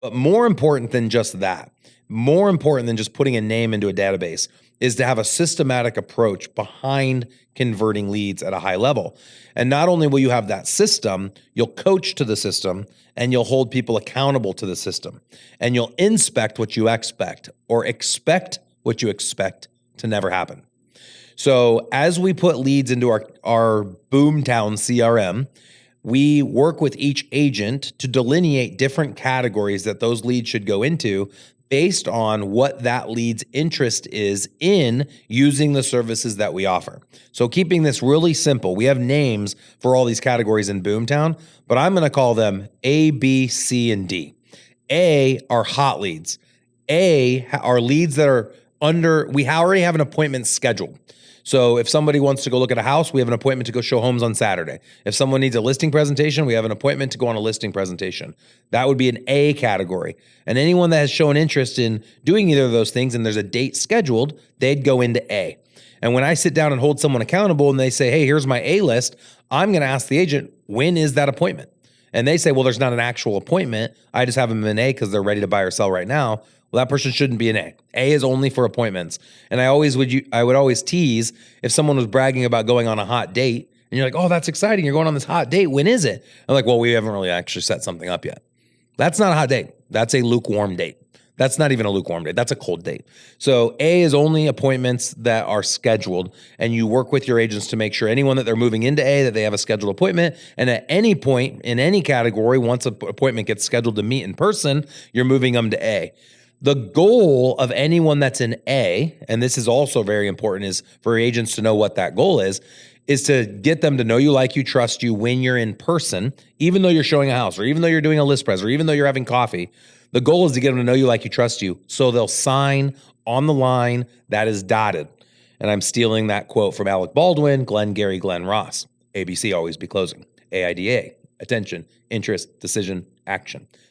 But more important than just that, more important than just putting a name into a database, is to have a systematic approach behind converting leads at a high level. And not only will you have that system, you'll coach to the system and you'll hold people accountable to the system. And you'll inspect what you expect or expect what you expect to never happen. So as we put leads into our Boomtown CRM, we work with each agent to delineate different categories that those leads should go into based on what that lead's interest is in using the services that we offer. So keeping this really simple, we have names for all these categories in Boomtown, but I'm going to call them A, B, C, and D. A are hot leads. A are leads that are we already have an appointment scheduled. So if somebody wants to go look at a house, we have an appointment to go show homes on Saturday. If someone needs a listing presentation, we have an appointment to go on a listing presentation. That would be an A category. And anyone that has shown interest in doing either of those things and there's a date scheduled, they'd go into A. And when I sit down and hold someone accountable and they say, hey, here's my A list, I'm going to ask the agent, when is that appointment? And they say, well, there's not an actual appointment. I just have them in A because they're ready to buy or sell right now. Well, that person shouldn't be an A. A is only for appointments. And I would always tease if someone was bragging about going on a hot date and you're like, oh, that's exciting. You're going on this hot date. When is it? I'm like, well, we haven't really actually set something up yet. That's not a hot date. That's a lukewarm date. That's not even a lukewarm date. That's a cold date. So A is only appointments that are scheduled, and you work with your agents to make sure anyone that they're moving into A, that they have a scheduled appointment. And at any point in any category, once an appointment gets scheduled to meet in person, you're moving them to A. The goal of anyone that's in A, and this is also very important, is for agents to know what that goal is to get them to know you, like you, trust you when you're in person, even though you're showing a house or even though you're doing a list press or even though you're having coffee. The goal is to get them to know you, like you, trust you, so they'll sign on the line that is dotted. And I'm stealing that quote from Alec Baldwin, Glenn Gary, Glenn Ross. ABC, always be closing. AIDA, attention, interest, decision, action.